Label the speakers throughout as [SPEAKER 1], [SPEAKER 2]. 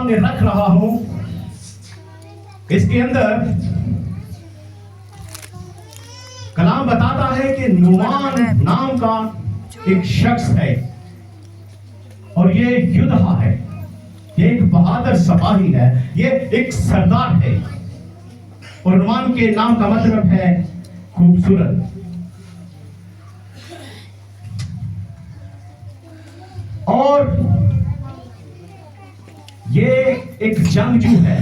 [SPEAKER 1] सामने रख रहा हूं, इसके अंदर कलाम बताता है कि नुमान नाम का एक शख्स है और ये योद्धा है, ये एक बहादुर सिपाही है, ये एक सरदार है। और नुमान के नाम का मतलब है खूबसूरत। और ये एक जंगजू है,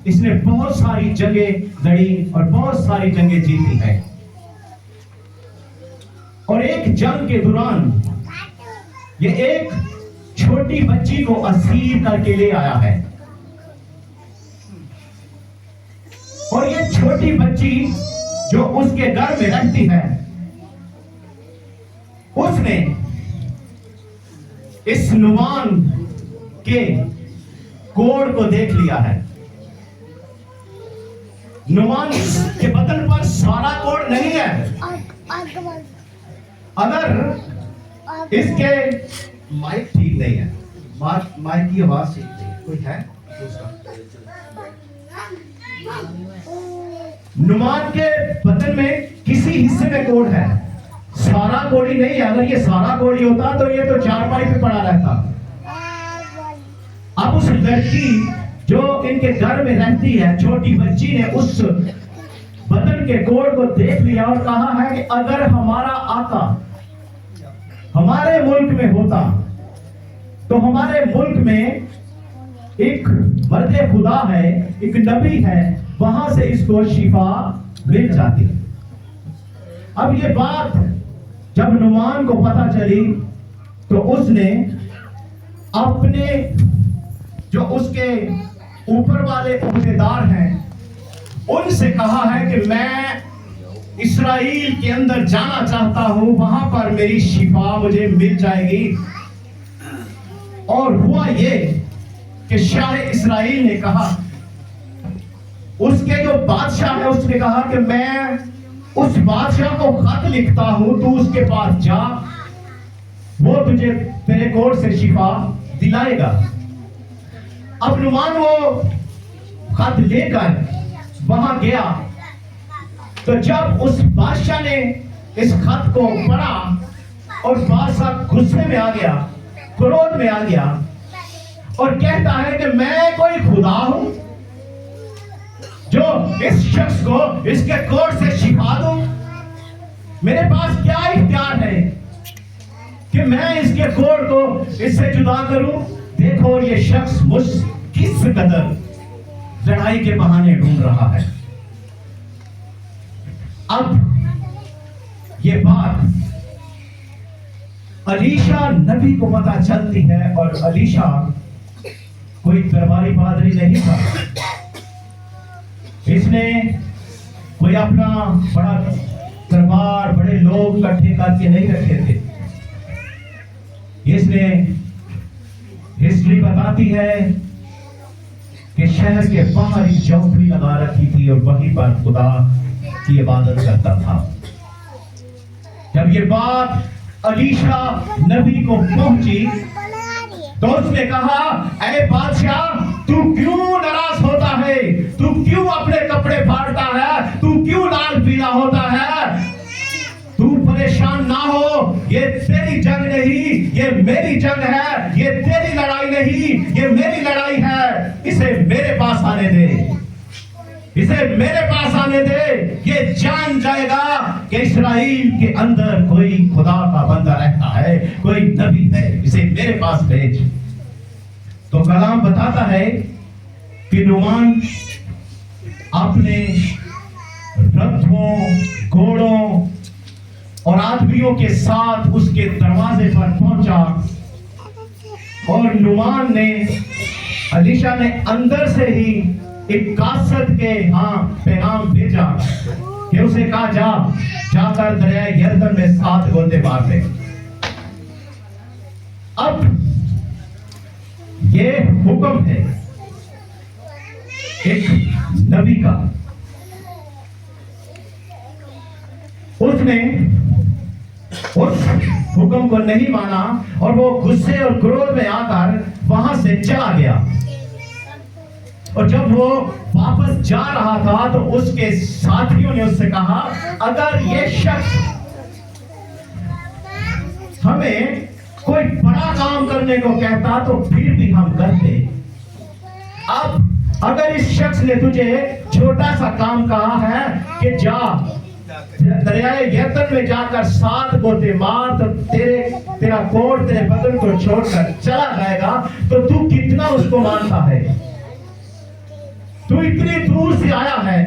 [SPEAKER 1] इसने बहुत सारी जंगें लड़ी और बहुत सारी जंगें जीती है। और एक जंग के दौरान ये एक छोटी बच्ची को असीर करके ले आया है। और ये छोटी बच्ची जो उसके घर में रहती है, उसने इस नुमान के कोड को देख लिया है। नुमान के बदन पर सारा कोड नहीं है। अगर इसके माइक ठीक नहीं है, माइक की आवाज ठीक नहीं है, कोई है नुमान के बदन में किसी हिस्से में कोड है, सारा कोड ही नहीं है। अगर ये सारा कोड ही होता तो ये तो चारपाई पे पड़ा रहता। अब उस लड़की जो इनके घर में रहती है, छोटी बच्ची ने उस बदन के कोड को देख लिया और कहा है कि अगर हमारा आका हमारे मुल्क में होता तो हमारे मुल्क में एक मर्दे खुदा है, एक नबी है, वहां से इसको शिफा मिल जाती। अब ये बात जब नुमान को पता चली तो उसने अपने जो उसके ऊपर वाले उम्मीदवार हैं उनसे कहा है कि मैं इस्राइल के अंदर जाना चाहता हूं, वहां पर मेरी शिफा मुझे मिल जाएगी। और हुआ ये कि शाह इस्राइल ने कहा, उसके जो बादशाह है उसने कहा कि मैं उस बादशाह को खत लिखता हूं, तू उसके पास जा, वो तुझे तेरे कोड से शिफा दिलाएगा। अब नुमान वो खत लेकर वहां गया तो जब उस बादशाह ने इस खत को पढ़ा और बादशाह गुस्से में आ गया, क्रोध में आ गया और कहता है कि मैं कोई खुदा हूं जो इस शख्स को इसके कोड से शिफा दूं? मेरे पास क्या इख्तियार है कि मैं इसके कोड को इससे जुदा करूं? देखो ये शख्स मुझ किस कदर लड़ाई के बहाने ढूंढ रहा है। अब ये बात अलीशा नबी को पता चलती है और अलीशा कोई दरबारी पादरी नहीं था, इसने कोई अपना बड़ा दरबार बड़े लोग इकट्ठे करके नहीं रखे थे। इसने हिस्ट्री बताती है कि शहर के बाहर एक झोपड़ी लगा रखी थी और वहीं पर खुदा की इबादत करता था। जब ये बात अलीशा नबी को पहुंची तो उसने कहा, ऐ बादशाह, तू क्यों नाराज होता है? तू क्यों अपने कपड़े फाड़ता है? तू क्यों लाल पीला होता है? तू परेशान ना हो, ये तेरी जंग नहीं, ये मेरी जंग है। ये तेरी लड़ाई नहीं, ये मेरी लड़ाई है। इसे मेरे पास आने दे, इसे मेरे पास आने दे। ये जान जाएगा कि इस्राइल के अंदर कोई खुदा का बंदा रहता है, कोई नबी है। इसे मेरे पास भेज। तो कलाम बताता है कि नुमान अपने रथों, घोड़ों और आदमियों के साथ उसके दरवाजे पर पहुंचा और नुमान ने, अलीशा ने अंदर से ही एक कासद के पैगाम भेजा कि उसे कहा, जाकर दरिया यरदन में 7 गोते मार दे। अब ये हुक्म है एक नबी का। उसने उस हुक्म को नहीं माना और वो गुस्से और क्रोध में आकर वहां से चला गया। और जब वो वापस जा रहा था तो उसके साथियों ने उससे कहा, अगर ये शख्स हमें कोई बड़ा काम करने को कहता तो फिर भी हम करते। अब अगर इस शख्स ने तुझे छोटा सा काम कहा है कि जा दरियाए यरदन में जाकर 7 गोते मार, तो तेरा कोट तेरे बदन को छोड़कर चला जाएगा, तो तू कितना उसको मानता है? तू इतनी दूर से आया है,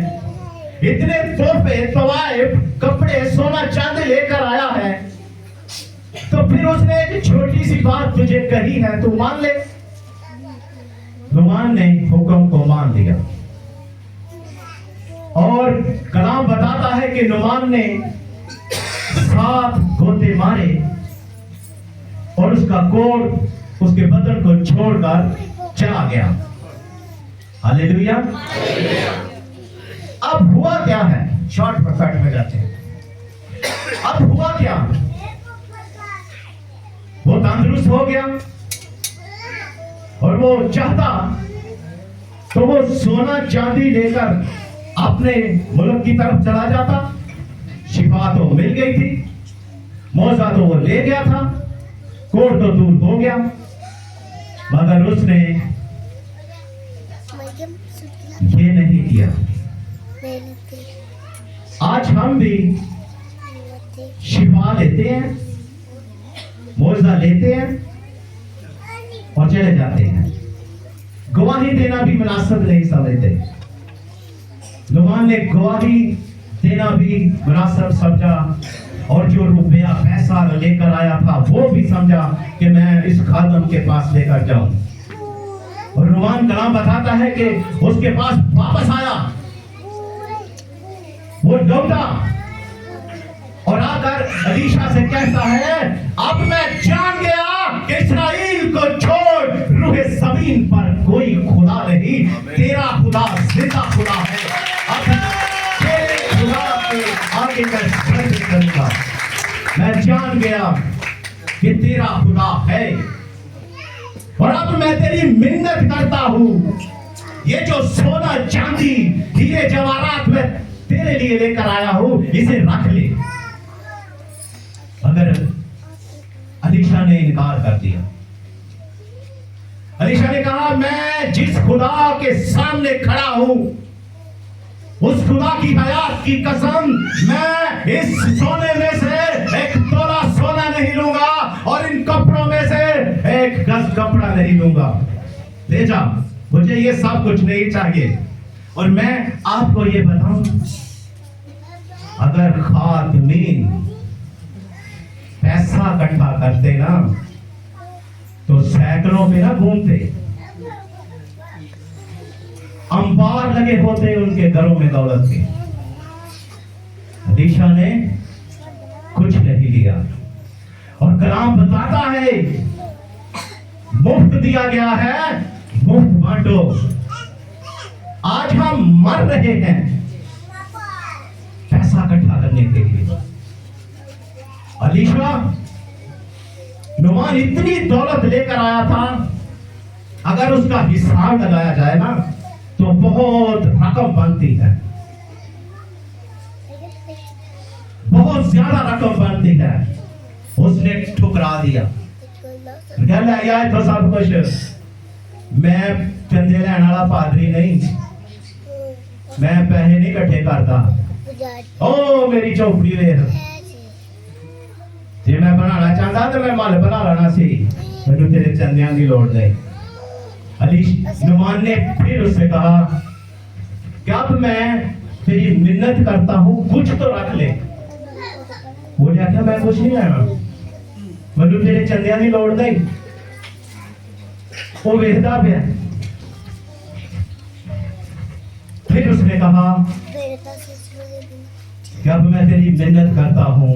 [SPEAKER 1] इतने तोहफे तवाइफ कपड़े सोना चांदी लेकर आया है, तो फिर उसने एक छोटी सी बात तुझे कही है, तू मान ले। नुमान ने हुक्म को मान लिया और कलाम बताता है कि नुमान ने 7 गोते मारे और उसका कोट उसके बदन को छोड़कर चला गया। हालेलुया। अब हुआ क्या है? शॉर्टकट में जाते हैं। अब हुआ क्या? वो तंदुरुस्त हो गया और वो चाहता तो वो सोना चांदी लेकर अपने मुल्क की तरफ चला जाता। शिफा तो मिल गई थी, मौजा तो वो ले गया था, कोट तो दूर हो गया, मगर उसने ये नहीं किया। आज हम भी शिफा लेते हैं, मौजा लेते हैं और चले जाते हैं। गवाही देना भी मुनासिब नहीं समझते। नुमान ने गवाही देना भी मुनासिब समझा और जो रुपया पैसा लेकर आया था वो भी समझा कि मैं इस खादम के पास लेकर जाऊं। और नुमान कलाम बताता है कि उसके पास वापस आया, वो लौटा और आकर अलीशा से कहता है, अब मैं जान गया कि इस्राएल को छोड़ रूहे जमीन पर कोई खुदा नहीं, तेरा खुदा जिंदा खुदा है। अब तेरे खुदा के आगे मैं सजदे करूंगा। मैं जान गया कि तेरा खुदा है और अब मैं तेरी मिन्नत करता हूं, ये जो सोना चांदी हीरे जवाहरात में तेरे लिए लेकर आया हूं, इसे रख ले। मगर अलीशा ने इनकार कर दिया। अलीशा ने कहा, मैं जिस खुदा के सामने खड़ा हूं, उस खुदा की हयात की कसम, मैं इस सोने में से एक तोला सोना नहीं लूंगा और इन कपड़ों में से एक गज कपड़ा नहीं लूंगा। ले जा, मुझे ये सब कुछ नहीं चाहिए। और मैं आपको ये बताऊं, अगर खातमीन पैसा इकट्ठा करते ना तो सैकड़ों पे ना घूमते, अंबार लगे होते उनके घरों में दौलत के। अलीशा ने कुछ नहीं लिया और कलाम बताता है, मुफ्त दिया गया है, मुफ्त बांटो। आज हम मर रहे हैं पैसा इकट्ठा करने के लिए। अलीशा, नुमान इतनी दौलत लेकर आया था, अगर उसका हिसाब लगाया जाए ना तो बहुत रकम बनती है, बहुत ज्यादा रकम बनती है। उसने ठुकरा दिया, कहना यार तो सब कुछ, मैं चंदे लेने वाला पादरी नहीं, मैं पैसे नहीं इकट्ठे करता। ओ मेरी चौपड़ी वेख, जे मैं बनाना चाहता तो मैं मल बना लेना सी, मैनू तेरे चंदियां की लोड़ नहीं। नुमान ने फिर उससे कहा कि अब मैं तेरी मिन्नत करता हूं, कुछ तो रख ले। वो क्या, मैं कुछ नहीं लेना, मैनू तेरे चंदियां की लोड़ नहीं। वो वेखदा पिया। फिर उसने कहा कि अब मैं तेरी मिन्नत करता हूं,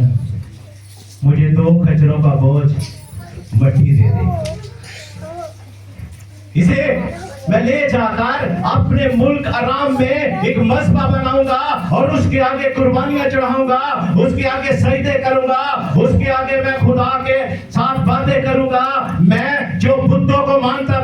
[SPEAKER 1] मुझे 2 खच्चरों का बोझ मट्टी दे दे, इसे मैं ले जाकर अपने मुल्क आराम में एक मस्बा बनाऊंगा और उसके आगे कुर्बानियां चढ़ाऊंगा, उसके आगे सजदे करूंगा, उसके आगे मैं खुदा के साथ बातें करूंगा। मैं जो बुतों को मानता